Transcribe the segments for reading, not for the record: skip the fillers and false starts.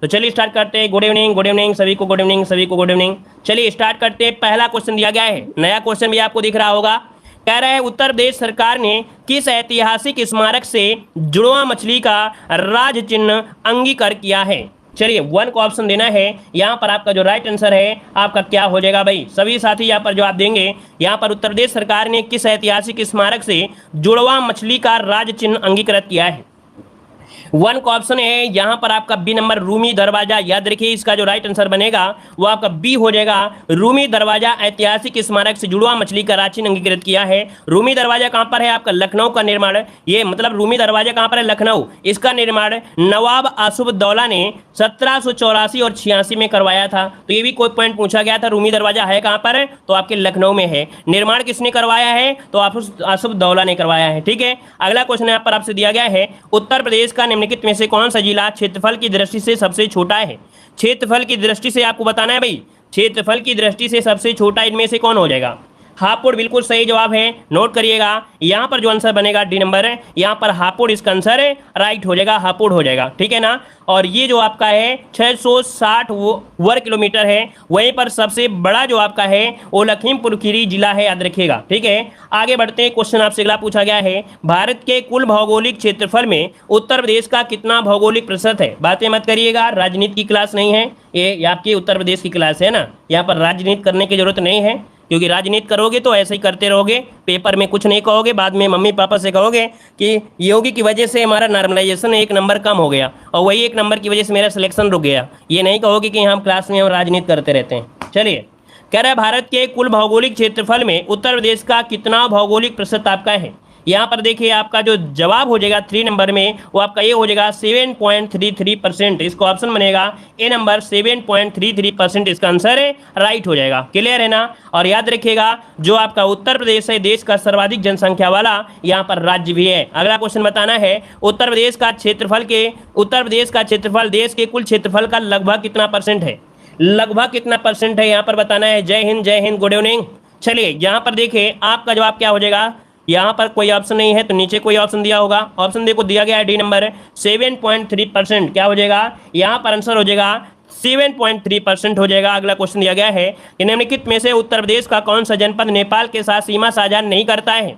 तो चलिए स्टार्ट करते हैं। गुड इवनिंग सभी को, गुड इवनिंग सभी को, गुड इवनिंग। चलिए स्टार्ट करते हैं। पहला क्वेश्चन दिया गया है, नया क्वेश्चन भी आपको दिख रहा होगा। कह रहा है उत्तर प्रदेश सरकार ने किस ऐतिहासिक स्मारक से जुड़वा मछली का राज चिन्ह अंगीकार किया है। चलिए 1 को ऑप्शन देना है। यहाँ पर आपका जो राइट आंसर है आपका क्या हो जाएगा भाई, सभी साथी यहाँ पर जवाब देंगे। यहाँ पर उत्तर प्रदेश सरकार ने किस ऐतिहासिक स्मारक से जुड़वा मछली का राज चिन्ह अंगीकृत किया है। 1 का ऑप्शन है यहाँ पर आपका बी नंबर रूमी दरवाजा। याद रखिए इसका जो राइट आंसर बनेगा वो आपका बी हो जाएगा। रूमी दरवाजा ऐतिहासिक स्मारक से जुड़वा मछली का राज चिन्ह अंगीकृत किया है। रूमी दरवाजा कहाँ पर है आपका, लखनऊ का निर्माण, ये मतलब रूमी दरवाजा कहाँ पर है, लखनऊ। इसका निर्माण नवाब आसुफउद्दौला ने 1784 और 86 में करवाया था। तो ये भी कोई पॉइंट पूछा गया था, रूमी दरवाजा है कहाँ पर, तो आपके लखनऊ में है। निर्माण किसने करवाया है, तो आसुफउद्दौला ने करवाया है। ठीक है, अगला क्वेश्चन यहाँ पर आपसे दिया गया है, उत्तर प्रदेश का निम्नलिखित में से कौन सा जिला क्षेत्रफल की दृष्टि से सबसे छोटा है। क्षेत्रफल की दृष्टि से आपको बताना है भाई, क्षेत्रफल की दृष्टि से सबसे छोटा इनमें से कौन हो जाएगा। हापुड़ बिल्कुल सही जवाब है, नोट करिएगा। यहाँ पर जो आंसर बनेगा डी नंबर है, यहाँ पर हापुड़ इसका आंसर है, राइट हो जाएगा, हापुड़ हो जाएगा। ठीक है ना। और ये जो आपका है 660 वर्ग किलोमीटर है। वहीं पर सबसे बड़ा जो आपका है वो लखीमपुर खीरी जिला है, याद रखिएगा। ठीक है, आगे बढ़ते हैं। क्वेश्चन आपसे अगला पूछा गया है, भारत के कुल भौगोलिक क्षेत्रफल में उत्तर प्रदेश का कितना भौगोलिक प्रतिशत है। बातें मत करिएगा, राजनीति की क्लास नहीं है ये, आपकी उत्तर प्रदेश की क्लास है ना। यहाँ पर राजनीति करने की जरूरत नहीं है, क्योंकि राजनीति करोगे तो ऐसे ही करते रहोगे, पेपर में कुछ नहीं कहोगे, बाद में मम्मी पापा से कहोगे कि योगी की वजह से हमारा नॉर्मलाइजेशन 1 नंबर कम हो गया और वही 1 नंबर की वजह से मेरा सिलेक्शन रुक गया। ये नहीं कहोगे कि हम क्लास में हम राजनीति करते रहते हैं। चलिए, कह रहा है भारत के कुल भौगोलिक क्षेत्रफल में उत्तर प्रदेश का कितना भौगोलिक प्रतिशत आपका है। यहाँ पर देखिए आपका जो जवाब हो जाएगा 3 नंबर में वो आपका ये हो जाएगा 7.33%। इसका ऑप्शन बनेगा ए नंबर, 7.33% इसका आंसर है, राइट हो जाएगा। क्लियर है ना। और याद रखिएगा जो आपका उत्तर प्रदेश है देश का सर्वाधिक जनसंख्या वाला यहाँ पर राज्य भी है। अगला क्वेश्चन बताना है, उत्तर प्रदेश का क्षेत्रफल देश के कुल क्षेत्रफल का लगभग कितना परसेंट है। लगभग कितना परसेंट है यहाँ पर बताना है। जय हिंद, गुड इवनिंग। चलिए यहाँ पर देखिए आपका जवाब क्या हो जाएगा। यहाँ पर कोई ऑप्शन नहीं है तो नीचे कोई ऑप्शन दिया होगा। ऑप्शन देखो दिया गया है डी नंबर 7.3%। क्या हो जाएगा यहाँ पर आंसर हो जाएगा 7.3% हो जाएगा। अगला क्वेश्चन दिया गया है कि निम्नलिखित में से उत्तर प्रदेश का कौन सा जनपद नेपाल के साथ सीमा साझा नहीं करता है।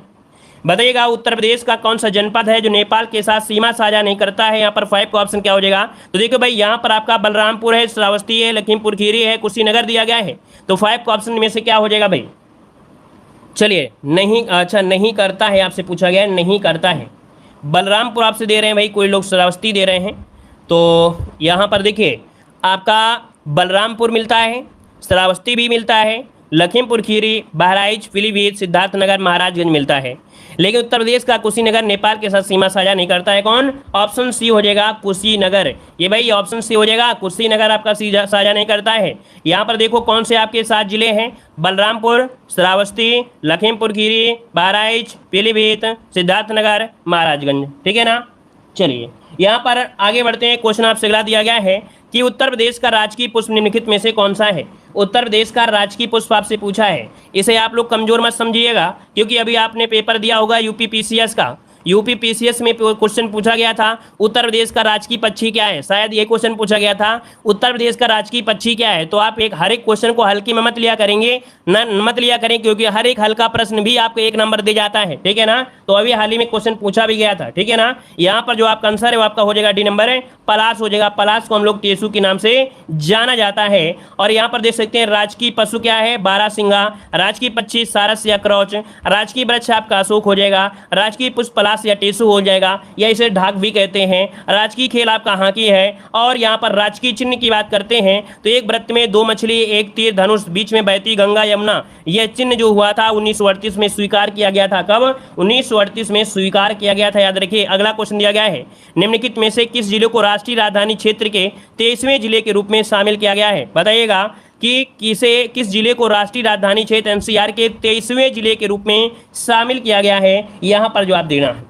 बताइएगा उत्तर प्रदेश का कौन सा जनपद है जो नेपाल के साथ सीमा साझा नहीं करता है। यहाँ पर 5 का ऑप्शन क्या हो जाएगा। तो देखो भाई यहाँ पर आपका बलरामपुर है, श्रावस्ती है, लखीमपुर खीरी है, कुशीनगर दिया गया है। तो 5 का ऑप्शन में से क्या हो जाएगा भाई। चलिए नहीं, अच्छा नहीं करता है आपसे पूछा गया है, नहीं करता है। बलरामपुर आपसे दे रहे हैं भाई, कोई लोग श्रावस्ती दे रहे हैं। तो यहाँ पर देखिए आपका बलरामपुर मिलता है, श्रावस्ती भी मिलता है, लखीमपुर खीरी, बहराइच, पीलीभीत, सिद्धार्थनगर, महाराजगंज मिलता है। लेकिन उत्तर प्रदेश का कुशीनगर नेपाल के साथ सीमा साझा नहीं करता है। कौन, ऑप्शन सी हो जाएगा कुशीनगर। ये भाई ऑप्शन सी हो जाएगा, कुशीनगर आपका साझा नहीं करता है। यहाँ पर देखो कौन से आपके 7 जिले हैं, बलरामपुर, श्रावस्ती, लखीमपुर खीरी, बहराइच, पीलीभीत, सिद्धार्थनगर, महाराजगंज। ठीक है ना। चलिए यहाँ पर आगे बढ़ते हैं। क्वेश्चन आपसे अगला दिया गया है कि उत्तर प्रदेश का राजकीय पुष्प निम्नलिखित में से कौन सा है। उत्तर प्रदेश का राजकीय पुष्प आपसे पूछा है। इसे आप लोग कमजोर मत समझिएगा, क्योंकि अभी आपने पेपर दिया होगा यूपी पीसीएस का। यूपी पीसीएस में क्वेश्चन पूछा गया था उत्तर प्रदेश का राजकीय पक्षी क्या है। शायद ये क्वेश्चन पूछा गया था उत्तर प्रदेश का राजकीय पक्षी क्या है। तो आप हर एक क्वेश्चन को हल्की में मत लिया करेंगे, मत लिया करें, क्योंकि हर एक हल्का प्रश्न भी आपको 1 नंबर दे जाता है। ठीक है ना। तो अभी हाल ही में क्वेश्चन पूछा भी गया था। ठीक है ना। यहाँ पर जो आपका आंसर है वो आपका हो जाएगा डी नंबर है, पलाश हो जाएगा। पलाश को हम लोग टेसू के नाम से जाना जाता है। और यहाँ पर देख सकते हैं राजकीय पशु क्या है, बारहसिंगा। राजकीय पक्षी सारस या क्रॉच। राजकीय वृक्ष आपका अशोक हो जाएगा। राजकीय पुष्प पलाश या टेसू हो जाएगा, या इसे ढाक भी कहते हैं। राजकीय खेल आपका हॉकी है। और यहाँ पर राजकीय चिन्ह की बात करते हैं तो एक वृत्त में 2 मछली, 1 तीर धनुष, बीच में बहती गंगा यमुना। यह चिन्ह जो हुआ था 1938 में स्वीकार किया गया था। कब, 1938 में स्वीकार किया गया था, याद रखिए। अगला क्वेश्चन दिया गया है, निम्नलिखित में से किस जिले को राष्ट्रीय राजधानी क्षेत्र के 23वें जिले के रूप में शामिल किया गया है। बताइएगा कि किस जिले को राष्ट्रीय राजधानी क्षेत्र एनसीआर के 23वें जिले के रूप में शामिल किया गया है, यहाँ पर जवाब देना है।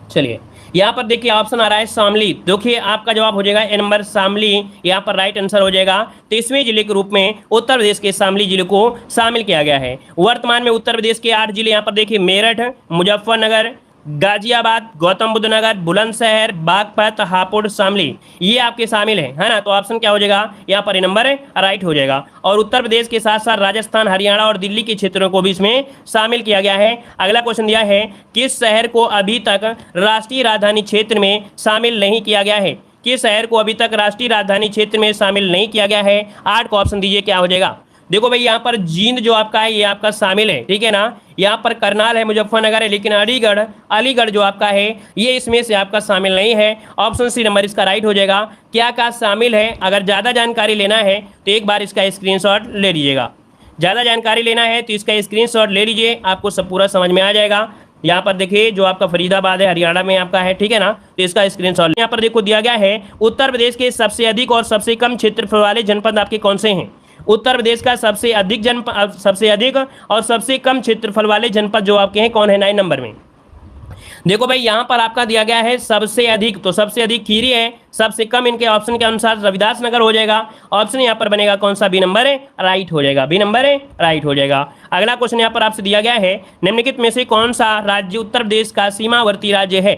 चलिए यहाँ पर देखिए ऑप्शन आ रहा है शामली। देखिए आपका जवाब हो जाएगा ए नंबर, शामली। यहाँ पर राइट आंसर हो जाएगा। 23वें जिले के रूप में उत्तर प्रदेश के शामली जिले को शामिल किया गया है। वर्तमान में उत्तर प्रदेश के 8 जिले यहाँ पर देखिए, मेरठ, मुजफ्फरनगर, गाजियाबाद, गौतम बुद्ध नगर, बुलंदशहर, बागपत, हापुड़, शामली, ये आपके शामिल है ना। तो ऑप्शन क्या हो जाएगा यहाँ पर, नंबर राइट हो जाएगा। और उत्तर प्रदेश के साथ साथ राजस्थान, हरियाणा और दिल्ली के क्षेत्रों को भी इसमें शामिल किया गया है। अगला क्वेश्चन दिया है, किस शहर को अभी तक राष्ट्रीय राजधानी क्षेत्र में शामिल नहीं किया गया है? किस शहर को अभी तक राष्ट्रीय राजधानी क्षेत्र में शामिल नहीं किया गया है? 8 का ऑप्शन दीजिए, क्या हो जाएगा? देखो भाई, यहाँ पर जींद जो आपका है ये आपका शामिल है, ठीक है ना। यहाँ पर करनाल है, मुजफ्फरनगर है, लेकिन अलीगढ़ जो आपका है ये इसमें से आपका शामिल नहीं है। ऑप्शन सी नंबर इसका राइट हो जाएगा। क्या शामिल है? अगर ज़्यादा जानकारी लेना है तो एक बार इसका स्क्रीनशॉट ले लीजिएगा। ज़्यादा जानकारी लेना है तो इसका स्क्रीनशॉट ले लीजिए, आपको सब पूरा समझ में आ जाएगा। यहाँ पर देखिए, जो आपका फरीदाबाद है हरियाणा में आपका है, ठीक है ना। तो इसका स्क्रीनशॉट यहाँ पर देखो दिया गया है, उत्तर प्रदेश के सबसे अधिक और सबसे कम क्षेत्रफल वाले जनपद आपके कौन से हैं? उत्तर प्रदेश का सबसे अधिक और सबसे कम क्षेत्रफल वाले जनपद जो आपके हैं कौन है 9 नंबर में? देखो भाई, यहाँ पर आपका दिया गया है सबसे अधिक, तो सबसे अधिक खीरी है, सबसे कम इनके ऑप्शन के अनुसार रविदास नगर हो जाएगा। ऑप्शन यहाँ पर बनेगा कौन सा? बी नंबर है, राइट हो जाएगा। बी नंबर है, राइट हो जाएगा। अगला क्वेश्चन यहाँ पर आपसे दिया गया है, निम्नलिखित में से कौन सा राज्य उत्तर प्रदेश का सीमावर्ती राज्य है?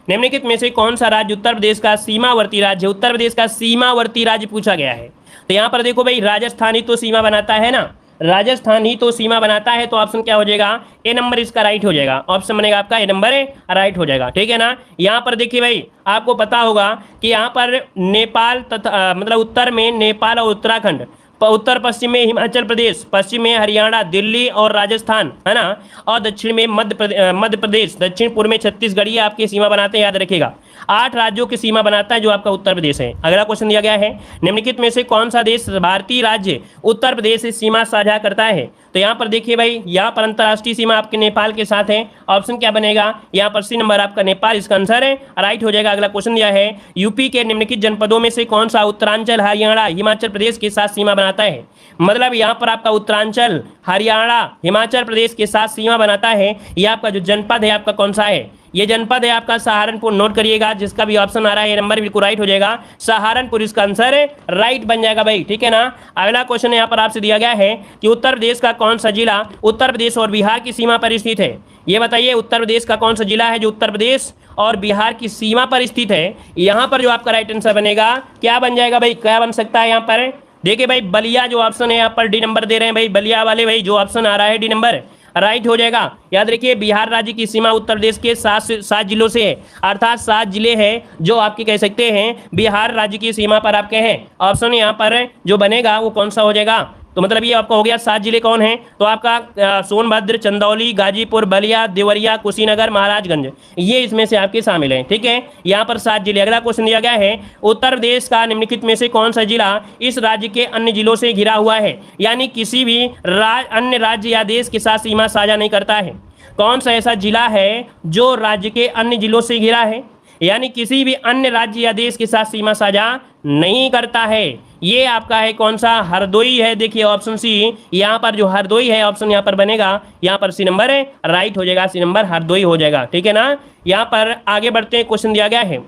निम्नलिखित में से कौन सा राज्य उत्तर प्रदेश का सीमावर्ती राज्य? उत्तर प्रदेश का सीमावर्ती राज्य पूछा गया है। तो यहाँ पर देखो भाई, राजस्थान ही तो सीमा बनाता है ना, राजस्थान ही तो सीमा बनाता है। तो ऑप्शन क्या हो जाएगा? ए नंबर इसका राइट हो जाएगा। ऑप्शन बनेगा आपका ए नंबर है, राइट हो जाएगा, ठीक है ना। यहाँ पर देखिए भाई, आपको पता होगा कि यहाँ पर नेपाल तथा मतलब उत्तर में नेपाल और उत्तराखंड, उत्तर पश्चिम में हिमाचल प्रदेश, पश्चिम में हरियाणा, दिल्ली और राजस्थान, है ना। और दक्षिण में मध्य प्रदेश, दक्षिण पूर्व में छत्तीसगढ़, ये आपकी सीमा बनाते हैं, याद रखिएगा। 8 राज्यों की सीमा बनाता है जो आपका उत्तर प्रदेश है। अगला क्वेश्चन दिया गया है, निम्नलिखित में से कौन सा देश भारतीय राज्य उत्तर प्रदेश से सीमा साझा करता है? तो यहाँ पर देखिए भाई, यहाँ पर अंतर्राष्ट्रीय सीमा आपके नेपाल के साथ है। ऑप्शन क्या बनेगा यहाँ पर? सी नंबर आपका नेपाल इसका आंसर है, राइट हो जाएगा। अगला क्वेश्चन दिया है, यूपी के निम्नलिखित जनपदों में से कौन सा उत्तरांचल, हरियाणा, हिमाचल प्रदेश के साथ सीमा बनाता है? मतलब यहाँ पर आपका उत्तरांचल, हरियाणा, हिमाचल प्रदेश के साथ सीमा बनाता है। ये आपका जो जनपद है आपका कौन सा है? ये जनपद है आपका सहारनपुर। नोट करिएगा, जिसका भी ऑप्शन आ रहा है ये नंबर बिल्कुल राइट हो जाएगा। सहारनपुर इसका आंसर है, राइट बन जाएगा भाई, ठीक है ना। अगला क्वेश्चन यहाँ पर आपसे दिया गया है कि उत्तर प्रदेश का कौन सा जिला उत्तर प्रदेश और बिहार की सीमा पर स्थित है? ये बताइए, उत्तर प्रदेश का कौन सा जिला है जो उत्तर प्रदेश और बिहार की सीमा पर स्थित है? यहाँ पर जो आपका राइट आंसर बनेगा क्या बन जाएगा भाई? क्या बन सकता है यहाँ पर? देखिए भाई, बलिया जो ऑप्शन है यहाँ पर डी नंबर दे रहे हैं भाई, बलिया वाले भाई जो ऑप्शन आ रहा है डी नंबर राइट हो जाएगा। याद रखिए, बिहार राज्य की सीमा उत्तर प्रदेश के 7 जिलों से है, अर्थात 7 जिले हैं जो आपके कह सकते हैं बिहार राज्य की सीमा पर आपके हैं। ऑप्शन यहाँ पर जो बनेगा वो कौन सा हो जाएगा? तो मतलब ये आपका हो गया 7 जिले कौन हैं? तो आपका सोनभद्र, चंदौली, गाजीपुर, बलिया, देवरिया, कुशीनगर, महाराजगंज, ये इसमें से आपके शामिल हैं, ठीक है। यहाँ पर 7 जिले। अगला क्वेश्चन दिया गया है, उत्तर प्रदेश का निम्नलिखित में से कौन सा जिला इस राज्य के अन्य जिलों से घिरा हुआ है? यानी किसी भी अन्य राज्य या देश के साथ सीमा साझा नहीं करता है। कौन सा ऐसा जिला है जो राज्य के अन्य जिलों से घिरा है, यानी किसी भी अन्य राज्य या देश के साथ सीमा साझा नहीं करता है? ये आपका है कौन सा? हरदोई है। देखिए ऑप्शन सी, यहाँ पर जो हरदोई है ऑप्शन यहाँ पर बनेगा, यहाँ पर सी नंबर है, राइट हो जाएगा। सी नंबर हरदोई हो जाएगा, ठीक है ना। यहाँ पर आगे बढ़ते हैं, क्वेश्चन दिया गया है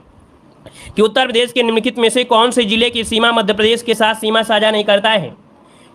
कि उत्तर प्रदेश के निम्नलिखित में से कौन से जिले की सीमा मध्य प्रदेश के साथ सीमा साझा नहीं करता है?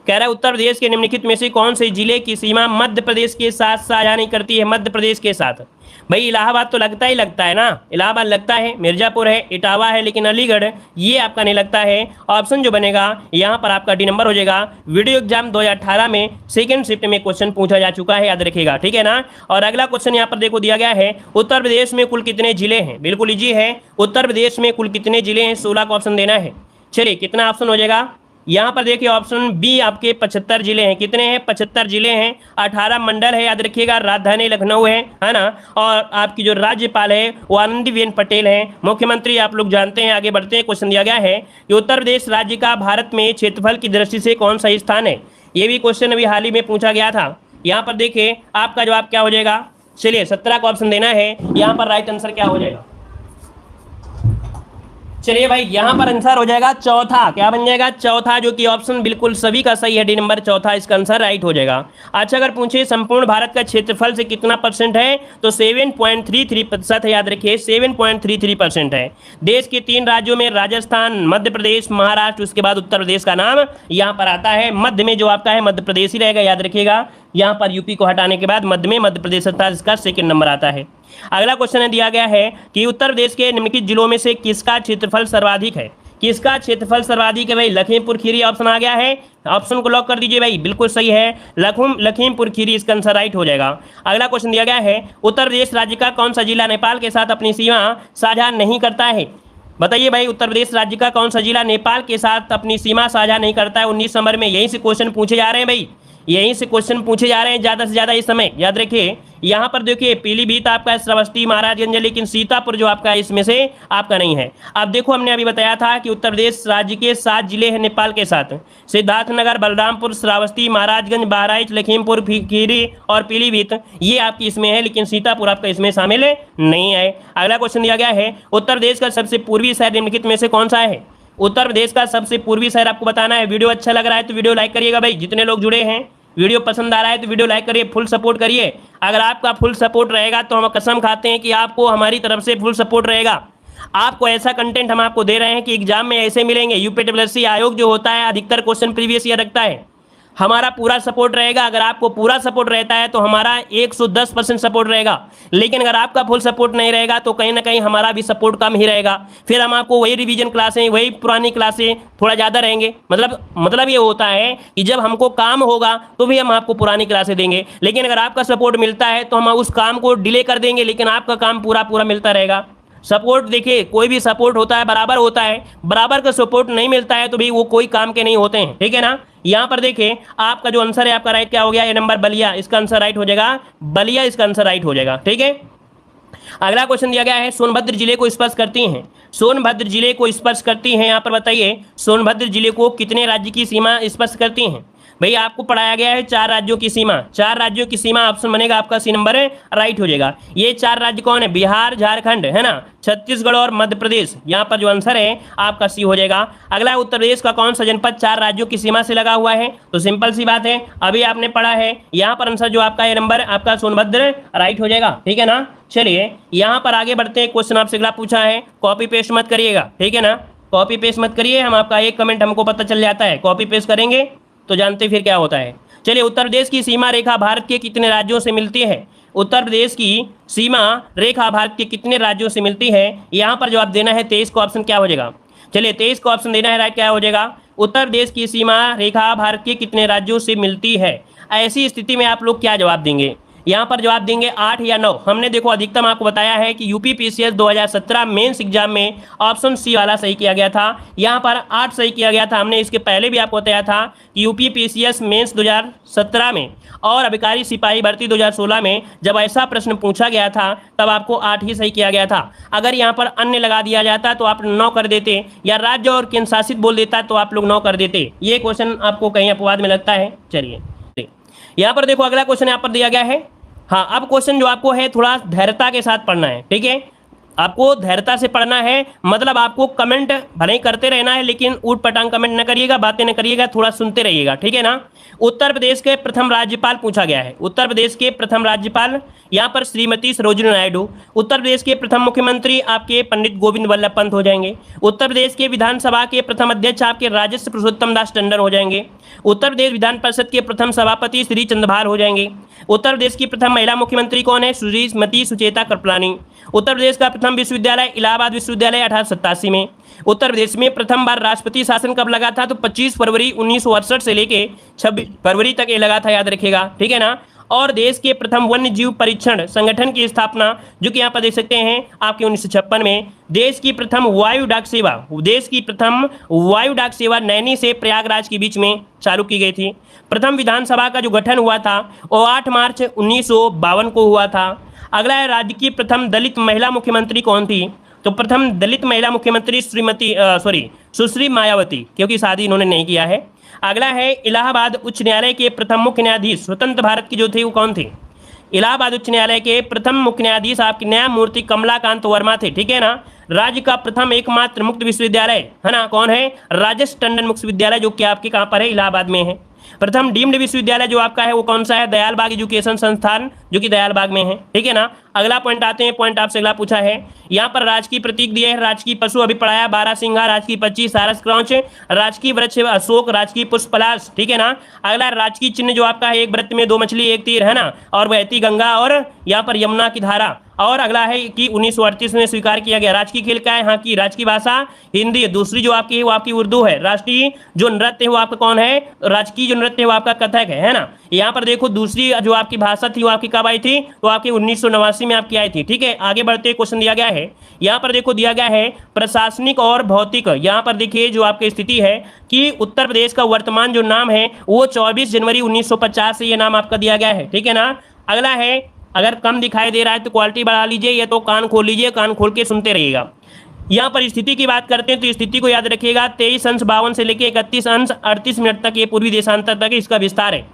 कह रहा है उत्तर प्रदेश के निम्नलिखित में से कौन से जिले की सीमा मध्य प्रदेश के साथ साझा नहीं करती है? मध्य प्रदेश के साथ भाई इलाहाबाद तो लगता ही लगता है ना, इलाहाबाद लगता है, मिर्जापुर है, इटावा है, लेकिन अलीगढ़ ये आपका नहीं लगता है। ऑप्शन जो बनेगा यहाँ पर आपका डी नंबर हो जाएगा। वीडियो एग्जाम 2018 में सेकंड शिफ्ट में क्वेश्चन पूछा जा चुका है, याद रखिएगा, ठीक है ना। और अगला क्वेश्चन यहाँ पर देखो दिया गया है, उत्तर प्रदेश में कुल कितने जिले हैं? बिल्कुल इजी है, उत्तर प्रदेश में कुल कितने जिले हैं? 16 का ऑप्शन देना है। चलिए कितना ऑप्शन हो जाएगा यहाँ पर? देखिए ऑप्शन बी आपके 75 जिले हैं। कितने हैं? 75 जिले हैं। 18 मंडल है, याद रखिएगा। राजधानी लखनऊ है ना। और आपकी जो राज्यपाल है वो आनंदीबेन पटेल हैं। मुख्यमंत्री आप लोग जानते हैं। आगे बढ़ते हैं, क्वेश्चन दिया गया है कि उत्तर प्रदेश राज्य का भारत में क्षेत्रफल की दृष्टि से कौन सा स्थान है? ये भी क्वेश्चन अभी हाल ही में पूछा गया था। यहाँ पर देखिए आपका जवाब क्या हो जाएगा? चलिए 17 का ऑप्शन देना है। यहाँ पर राइट आंसर क्या हो जाएगा? चलिए भाई, यहाँ पर आंसर हो जाएगा चौथा। क्या बन जाएगा? चौथा, जो कि ऑप्शन बिल्कुल सभी का सही है, डी नंबर चौथा इसका आंसर राइट हो जाएगा। अच्छा, अगर पूछे संपूर्ण भारत का क्षेत्रफल से कितना % है तो 7.33% है, याद रखिए 7.33% है। देश के 3 राज्यों में राजस्थान, मध्य प्रदेश, महाराष्ट्र, उसके बाद उत्तर प्रदेश का नाम यहाँ पर आता है। मध्य में जो आपका है मध्य प्रदेश ही रहेगा, याद रखिएगा। यहाँ पर यूपी को हटाने के बाद मध्य में मध्य प्रदेश आता है, इसका सेकंड नंबर आता है। अगला क्वेश्चन दिया गया है कि उत्तर प्रदेश के निम्नलिखित जिलों में से किसका क्षेत्रफल सर्वाधिक है। किसका क्षेत्रफल सर्वाधिक है भाई? लखीमपुर खीरी ऑप्शन आ गया है, ऑप्शन को लॉक कर दीजिए भाई, बिल्कुल सही है, लखीमपुर खीरी इसका आंसर राइट हो जाएगा। अगला क्वेश्चन दिया गया है उत्तर प्रदेश राज्य का कौन सा जिला नेपाल के साथ अपनी सीमा साझा नहीं करता है? बताइए भाई, उत्तर प्रदेश राज्य का कौन सा जिला नेपाल के साथ अपनी सीमा साझा नहीं करता है? 19 नंबर में यहीं से क्वेश्चन पूछे जा रहे हैं भाई, यहीं से क्वेश्चन पूछे जा रहे हैं ज़्यादा से ज़्यादा इस समय, याद रखिए। यहाँ पर देखिए पीलीभीत आपका, श्रावस्ती, महाराजगंज, लेकिन सीतापुर जो आपका इसमें से आपका नहीं है। अब देखो हमने अभी बताया था कि उत्तर प्रदेश राज्य के 7 जिले हैं नेपाल के साथ, सिद्धार्थनगर, बलरामपुर, श्रावस्ती, महाराजगंज, बहराइच, लखीमपुर खीरी और पीलीभीत, ये आपकी इसमें है, लेकिन सीतापुर आपका इसमें शामिल नहीं है। अगला क्वेश्चन दिया गया है उत्तर प्रदेश का सबसे पूर्वी शहर निम्नलिखित में से कौन सा है? उत्तर प्रदेश का सबसे पूर्वी शहर आपको बताना है। वीडियो अच्छा लग रहा है तो वीडियो लाइक करिएगा भाई, जितने लोग जुड़े हैं। वीडियो पसंद आ रहा है तो वीडियो लाइक करिए, फुल सपोर्ट करिए। अगर आपका फुल सपोर्ट रहेगा तो हम कसम खाते हैं कि आपको हमारी तरफ से फुल सपोर्ट रहेगा। आपको ऐसा कंटेंट हम आपको दे रहे हैं कि एग्जाम में ऐसे मिलेंगे। यूपीपीएससी आयोग जो होता है अधिकतर क्वेश्चन प्रीवियस ईयर रखता है, हमारा पूरा सपोर्ट रहेगा। अगर आपको पूरा सपोर्ट रहता है तो हमारा 110% सपोर्ट रहेगा, लेकिन अगर आपका फुल सपोर्ट नहीं रहेगा तो कहीं ना कहीं हमारा भी सपोर्ट कम ही रहेगा। फिर हम आपको वही रिवीजन क्लासें, वही पुरानी क्लासें थोड़ा ज़्यादा रहेंगे। मतलब ये होता है कि जब हमको काम होगा तो भी हम आपको पुरानी क्लासें देंगे, लेकिन अगर आपका सपोर्ट मिलता है तो हम उस काम को डिले कर देंगे, लेकिन आपका काम पूरा मिलता रहेगा। सपोर्ट देखिए, कोई भी सपोर्ट होता है बराबर होता है, बराबर का सपोर्ट नहीं मिलता है तो भी वो कोई काम के नहीं होते हैं, ठीक है ना। यहाँ पर देखिए आपका जो आंसर है आपका राइट क्या हो गया? ए नंबर बलिया, इसका आंसर राइट हो जाएगा, बलिया इसका आंसर राइट हो जाएगा, ठीक है। अगला क्वेश्चन दिया गया है सोनभद्र जिले को स्पर्श करती हैं, सोनभद्र जिले को स्पर्श करती हैं, यहाँ पर बताइए सोनभद्र जिले को कितने राज्य की सीमा स्पर्श करती हैं? भाई आपको पढ़ाया गया है 4 राज्यों की सीमा, 4 राज्यों की सीमा, ऑप्शन बनेगा आपका सी नंबर है, राइट हो जाएगा। ये 4 राज्य कौन है? बिहार, झारखंड है ना, छत्तीसगढ़ और मध्य प्रदेश, यहाँ पर जो आंसर है आपका सी हो जाएगा। अगला उत्तर प्रदेश का कौन सा जनपद 4 राज्यों की सीमा से लगा हुआ है? तो सिंपल सी बात है, अभी आपने पढ़ा है, यहाँ पर आंसर जो आपका ये नंबर आपका सोनभद्र राइट हो जाएगा, ठीक है ना। चलिए यहाँ पर आगे बढ़ते हैं, क्वेश्चन आपसे अगला पूछा है, कॉपी पेस्ट मत करिएगा, ठीक है ना, कॉपी पेस्ट मत करिए, हम आपका एक कमेंट हमको पता चल जाता है, कॉपी पेस्ट करेंगे तो जानते फिर क्या होता है। चलिए उत्तर प्रदेश की सीमा रेखा भारत के कितने राज्यों से मिलती है? उत्तर प्रदेश की सीमा रेखा भारत के कितने राज्यों से मिलती है? यहाँ पर जवाब देना है 23 को, ऑप्शन क्या हो जाएगा? चलिए 23 को ऑप्शन देना है, राइट क्या हो जाएगा? उत्तर प्रदेश की सीमा रेखा भारत के कितने राज्यों से मिलती है। ऐसी स्थिति में आप लोग क्या जवाब देंगे? यहाँ पर जवाब देंगे 8 या 9। हमने देखो अधिकतम आपको बताया है कि यूपीपीसीएस 2017 मेंस एग्जाम में ऑप्शन सी वाला सही किया गया था, यहाँ पर 8 सही किया गया था। हमने इसके पहले भी आपको बताया था कि यूपीपीसीएस मेंस 2017 में और अभिकारी सिपाही भर्ती 2016 में जब ऐसा प्रश्न पूछा गया था तब आपको 8 ही सही किया गया था। अगर यहाँ पर अन्य लगा दिया जाता तो आप 9 कर देते, या राज्य और केंद्र शासित बोल देता तो आप लोग 9 कर देते। ये क्वेश्चन आपको कहीं अपवाद में लगता है। चलिए यहाँ पर देखो अगला क्वेश्चन यहाँ पर दिया गया है। हाँ, अब क्वेश्चन जो आपको है थोड़ा धैर्यता के साथ पढ़ना है, ठीक है, आपको धैर्यता से पढ़ना है। मतलब आपको कमेंट भले ही करते रहना है, लेकिन ऊट पटांग कमेंट न करिएगा, बातें न करिएगा, थोड़ा सुनते रहिएगा, ठीक है ना। उत्तर प्रदेश के प्रथम राज्यपाल पूछा गया है, उत्तर प्रदेश के प्रथम राज्यपाल यहाँ पर श्रीमती सरोजिनी नायडू। उत्तर प्रदेश के प्रथम मुख्यमंत्री आपके पंडित गोविंद वल्लभ पंत हो जाएंगे। उत्तर प्रदेश के विधानसभा के प्रथम अध्यक्ष आपके राजस्व पुरुषोत्तम दास टंडन हो जाएंगे। उत्तर प्रदेश विधान परिषद के प्रथम सभापति श्री चंद्रभाल हो जाएंगे। उत्तर प्रदेश की प्रथम महिला मुख्यमंत्री कौन है? श्रीमती सुचेता कृपलानी। उत्तर प्रदेश का प्रथम विश्वविद्यालय इलाहाबाद विश्वविद्यालय 1887 में। उत्तर प्रदेश में प्रथम बार राष्ट्रपति शासन कब लगा था? तो 25 फरवरी 1968 से लेके 26 फरवरी तक ये लगा था, याद रखिएगा, ठीक है ना। और देश के प्रथम वन्य जीव परीक्षण संगठन की स्थापना जो कि यहाँ पर देख सकते हैं आपके 1956 में। देश की प्रथम वायु डाक सेवा, देश की प्रथम वायु डाक सेवा नैनी से प्रयागराज के बीच में चालू की गई थी। प्रथम विधानसभा का जो गठन हुआ था वो 8 मार्च 1952 को हुआ था। अगला है राज्य की प्रथम दलित महिला मुख्यमंत्री कौन थी? तो प्रथम दलित महिला मुख्यमंत्री सुश्री मायावती, क्योंकि शादी इन्होंने नहीं किया है। अगला है इलाहाबाद उच्च न्यायालय के प्रथम मुख्य न्यायाधीश स्वतंत्र भारत की जो थे वो कौन थे? इलाहाबाद उच्च न्यायालय के प्रथम मुख्य न्यायाधीश आपके न्यायमूर्ति कमलाकांत वर्मा थे, ठीक है ना। राज्य का प्रथम एकमात्र मुक्त विश्वविद्यालय है ना, कौन है? राजेश टंडन मुक्त विश्वविद्यालय, जो कि आपके कहाँ पर है? इलाहाबाद में है। प्रथम डीम्ड विश्वविद्यालय जो आपका है वो कौन सा है? दयालबाग एजुकेशन संस्थान, जो कि दयालबाग में है, ठीक है ना। अगला पॉइंट आते हैं, पॉइंट आपसे अगला पूछा है, यहाँ पर राजकीय प्रतीक दिए हैं, राजकीय पशु अभी पढ़ाया, बारहसिंगा, राजकीय पक्षी सारस क्रौच, राजकीय वृक्ष अशोक, राजकीय पुष्प पलाश, ठीक है ना। अगला राजकीय चिन्ह जो आपका है एक वृत्त में 2 मछली 1 तीर है ना, और बहती गंगा और यहाँ पर यमुना की धारा। और अगला है कि 1938 में स्वीकार किया गया। राजकीय खेल क्या है यहाँ की? राजकीय भाषा हिंदी है। दूसरी जो आपकी है वो आपकी उर्दू है। राष्ट्रीय जो नृत्य है वो आपका कौन है? राजकीय जो नृत्य है वो आपका कथक है ना। यहाँ पर देखो दूसरी जो आपकी भाषा थी वो आपकी कब आई थी? तो आपकी 1989 में आपकी आई थी। ठीक है, आगे बढ़ते क्वेश्चन दिया गया है। यहाँ पर देखो दिया गया है प्रशासनिक और भौतिक। यहाँ पर देखिए जो आपकी स्थिति है कि उत्तर प्रदेश का वर्तमान जो नाम है वो 24 जनवरी 1950 से ये नाम आपका दिया गया है। ठीक है ना। अगला है, अगर कम दिखाई दे रहा है तो क्वालिटी बढ़ा लीजिए, या तो कान खोल लीजिए, कान खोल के सुनते रहिएगा। यहाँ पर स्थिति की बात करते हैं तो स्थिति को याद रखिएगा 23 अंश 52 से लेकर 31 अंश 38 मिनट तक ये पूर्वी देशांतर तक इसका विस्तार है।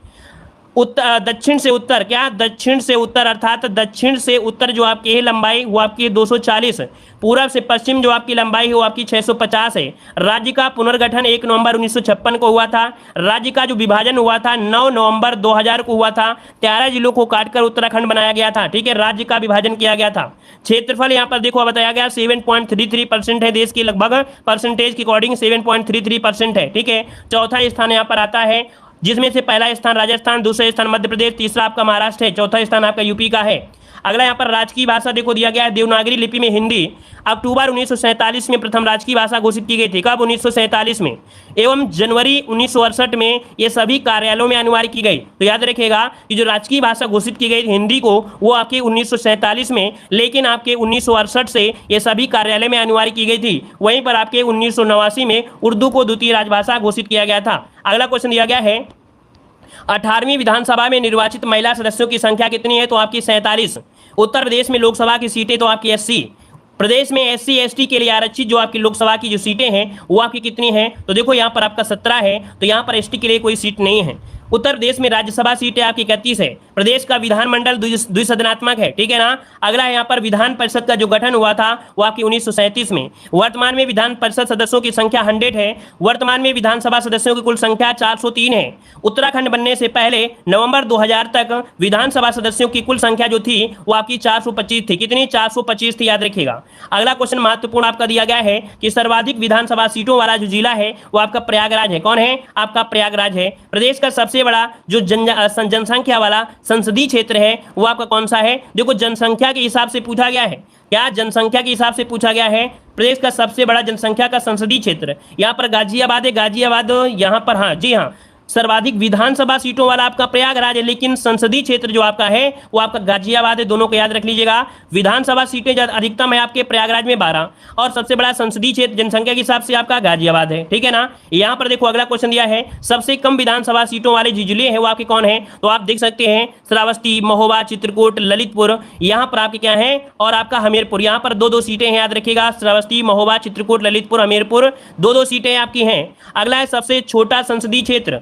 दक्षिण से उत्तर, क्या दक्षिण से उत्तर, अर्थात दक्षिण से उत्तर जो आपकी है लंबाई वो आपकी 240, पूर्व से पश्चिम जो आपकी लंबाई है वो आपकी 650 है। राज्य का पुनर्गठन 1 नवंबर 1956 को हुआ था। राज्य का जो विभाजन हुआ था 9 नवंबर 2000 को हुआ था। 13 जिलों को काटकर उत्तराखंड बनाया गया था। ठीक है, राज्य का विभाजन किया गया था। क्षेत्रफल यहाँ पर देखो बताया गया 7.33% है। देश की लगभग परसेंटेज के अकॉर्डिंग 7.33% है। ठीक है, चौथा स्थान यहाँ पर आता है, जिसमें से पहला स्थान राजस्थान, दूसरा स्थान मध्य प्रदेश, तीसरा आपका महाराष्ट्र है, चौथा स्थान आपका यूपी का है। अगला यहाँ पर राजकीय भाषा देखो दिया गया है देवनागरी लिपि में हिंदी। अक्टूबर 1947 में प्रथम राजकीय भाषा घोषित की गई थी। कब? 1947 में। एवं जनवरी 1968 में ये सभी कार्यालयों में अनिवार्य की गई। तो याद रखिएगा कि जो राजकीय भाषा घोषित की गई हिंदी को वो आपके 1947 में, लेकिन आपके 1968 से ये सभी कार्यालय में अनिवार्य की गई थी। वहीं पर आपके 1989 में उर्दू को द्वितीय राजभाषा घोषित किया गया था। अगला क्वेश्चन दिया गया है 18वीं विधानसभा में निर्वाचित महिला सदस्यों की संख्या कितनी है? तो आपकी 47। उत्तर प्रदेश में लोकसभा की सीटें तो आपकी 80। प्रदेश में SC ST के लिए आरक्षित जो आपकी लोकसभा की जो सीटें हैं वो आपकी कितनी हैं? तो देखो यहाँ पर आपका 17 है, तो यहाँ पर ST के लिए कोई सीट नहीं है। उत्तर प्रदेश में राज्यसभा सीटें आपकी 31 है। प्रदेश का विधानमंडल द्विसदनात्मक है। ठीक है ना। अगला यहाँ पर विधान परिषद का जो गठन हुआ था वो आपकी 1937 में। वर्तमान में विधान परिषद सदस्यों की संख्या 100 है। वर्तमान में विधानसभा सदस्यों की कुल संख्या 403 है। उत्तराखंड बनने से पहले नवंबर 2000 तक विधानसभा सदस्यों की कुल संख्या जो थी वो आपकी 425 थी। कितनी? 425 थी, याद रखिएगा। अगला क्वेश्चन महत्वपूर्ण आपका दिया गया है कि सर्वाधिक विधानसभा सीटों वाला जो जिला है वो आपका प्रयागराज है। कौन है? आपका प्रयागराज है। प्रदेश का सबसे बड़ा जो जनसंख्या वाला संसदीय क्षेत्र है वो आपका कौन सा है? देखो जनसंख्या के हिसाब से पूछा गया है। क्या? जनसंख्या के हिसाब से पूछा गया है। प्रदेश का सबसे बड़ा जनसंख्या का संसदीय क्षेत्र यहाँ पर गाजियाबाद है। गाजियाबाद यहाँ पर, हाँ जी हाँ, सर्वाधिक विधानसभा सीटों वाला आपका प्रयागराज है, लेकिन संसदीय क्षेत्र जो आपका है वो आपका गाजियाबाद है। दोनों को याद रख लीजिएगा। विधानसभा सीटें अधिकतम है आपके प्रयागराज में 12, और सबसे बड़ा संसदीय क्षेत्र जनसंख्या के हिसाब से आपका गाजियाबाद है। ठीक है ना। यहाँ पर देखो अगला क्वेश्चन दिया है सबसे कम विधानसभा सीटों वाले जो जिले हैं वो आपके कौन है? तो आप देख सकते हैं श्रावस्ती, महोबा, चित्रकूट, ललितपुर, यहाँ पर आपके क्या है, और आपका हमीरपुर। यहाँ पर 2-2 सीटें हैं, याद रखिएगा। श्रावस्ती, महोबा, चित्रकूट, ललितपुर, हमीरपुर 2-2 सीटें आपकी हैं। अगला है सबसे छोटा संसदीय क्षेत्र।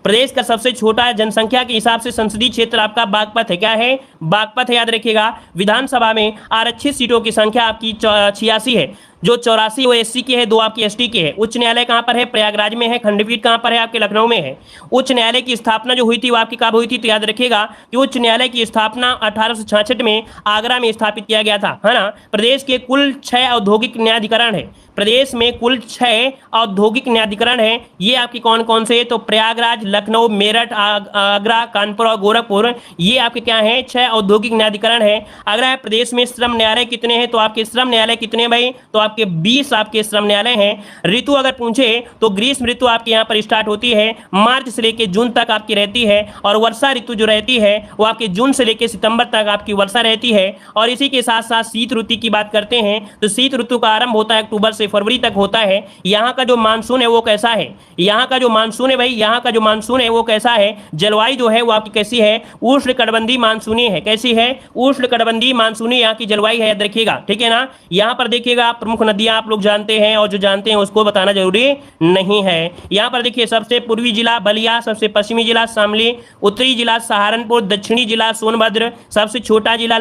प्रदेश का सबसे छोटा जनसंख्या के हिसाब से संसदीय क्षेत्र आपका बागपत है। क्या है? बागपत है, याद रखिएगा। विधानसभा में आरक्षित सीटों की संख्या आपकी 86 है। जो 84 वो SC की है, 2 आपकी ST की है। उच्च न्यायालय कहाँ पर है? प्रयागराज में है। खंडपीठ कहाँ पर है? आपके लखनऊ में है। उच्च न्यायालय की स्थापना जो हुई थी वो आपकी कब हुई थी? तो याद रखिएगा कि उच्च न्यायालय की स्थापना 1866 में आगरा में स्थापित किया गया था, है ना। प्रदेश के कुल 6 औद्योगिक न्यायाधिकरण है। प्रदेश में कुल 6 औद्योगिक न्यायाधिकरण है। ये आपकी कौन कौन से? तो प्रयागराज, लखनऊ, मेरठ, आगरा, कानपुर और गोरखपुर, ये आपके क्या है? 6 औद्योगिक न्यायाधिकरण है। अगला है प्रदेश में श्रम न्यायालय कितने हैं? तो आपके श्रम न्यायालय कितने भाई? तो आपके 20 आपके श्रम न्यायालय हैं। ऋतु अगर पूछे तो ग्रीष्म ऋतु आपके यहाँ पर स्टार्ट होती है, मार्च से लेकर जून तक आपकी रहती है, और वर्षा ऋतु जो रहती है वो आपके जून से लेकर सितंबर तक आपकी वर्षा रहती है। और इसी के साथ साथ शीत ऋतु की बात करते हैं तो शीत ऋतु का आरंभ होता है अक्टूबर से फरवरी तक होता है। यहाँ का जो मानसून है वो कैसा है? यहाँ का जो मानसून है भाई, यहाँ का जो मानसून है वो कैसा है? जलवायु जो है वो आपकी कैसी है? उष्णकटिबंधीय मानसूनी है। कैसी है? उष्णकटिबंधीय मानसूनी यहाँ की जलवायु है, याद रखिएगा। ठीक है ना। यहाँ पर देखिएगा प्रमुख नदियां आप लोग जानते हैं, और जो जानते हैं उसको बताना जरूरी नहीं है। यहाँ पर देखिए सबसे पूर्वी जिला बलिया, सबसे पश्चिमी जिला शामली, उत्तरी जिला सहारनपुर, दक्षिणी जिला सोनभद्र, सबसे छोटा जिला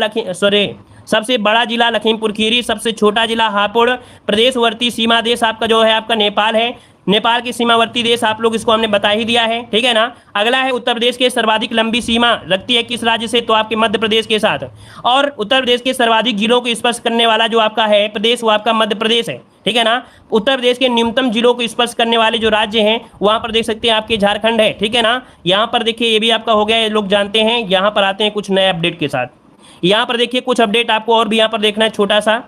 सबसे बड़ा जिला लखीमपुर खीरी, सबसे छोटा जिला हापुड़। प्रदेशवर्ती सीमा देश आपका जो है आपका नेपाल है। नेपाल की सीमावर्ती देश आप लोग इसको हमने बता ही दिया है। ठीक है ना। अगला है उत्तर प्रदेश के सर्वाधिक लंबी सीमा रखती है किस राज्य से? तो आपके मध्य प्रदेश के साथ। और उत्तर प्रदेश के सर्वाधिक जिलों को स्पर्श करने वाला जो आपका है प्रदेश वो आपका मध्य प्रदेश है। ठीक है ना। उत्तर प्रदेश के न्यूनतम जिलों को स्पर्श करने वाले जो राज्य हैं वहां पर देख सकते हैं आपके झारखंड है। ठीक है ना। यहाँ पर देखिए ये भी आपका हो गया, ये लोग जानते हैं। यहाँ पर आते हैं कुछ नए अपडेट के साथ। यहाँ पर देखिए कुछ अपडेट आपको और भी यहाँ पर देखना है छोटा सा।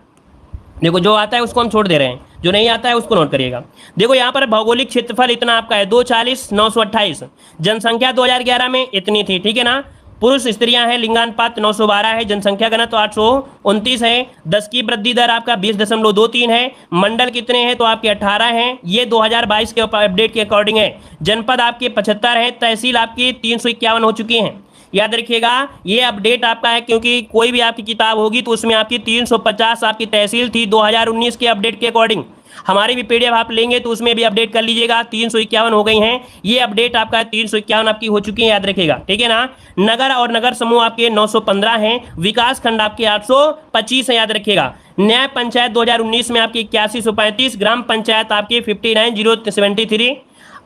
देखो जो आता है उसको हम छोड़ दे रहे हैं, जो नहीं आता है उसको नोट करिएगा। देखो यहाँ पर भौगोलिक क्षेत्रफल इतना आपका है 240,928, जनसंख्या 2011 में इतनी थी, ठीक है ना। पुरुष स्त्रियां हैं, लिंगानुपात 912 है, जनसंख्या घनत्व 829 है, 10 की वृद्धि दर आपका 20.23 है, मंडल कितने हैं तो आपके 18 हैं, ये 2022 के अपडेट के अकॉर्डिंग है। जनपद आपके 75 है, तहसील आपकी 351 हो चुकी हैं। याद रखिएगा ये अपडेट आपका है, क्योंकि कोई भी आपकी किताब होगी तो उसमें आपकी 350 आपकी तहसील थी 2019 के अपडेट के अकॉर्डिंग। हमारी भी पीडीएफ आप लेंगे तो उसमें भी अपडेट कर लीजिएगा, 351 हो गई हैं। ये अपडेट आपका 351 आपकी हो चुकी है, याद रखिएगा, ठीक है ना। नगर और नगर समूह आपके 915 हैं, विकास खंड आपके 825 है, याद रखिएगा। न्याय पंचायत 2019 में आपकी 8135, ग्राम पंचायत आपकी 59,073।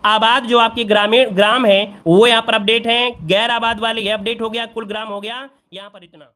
आबाद जो आपके ग्रामीण ग्राम है वो यहाँ पर अपडेट है, गैर आबाद वाले ये अपडेट हो गया, कुल ग्राम हो गया यहाँ पर इतना।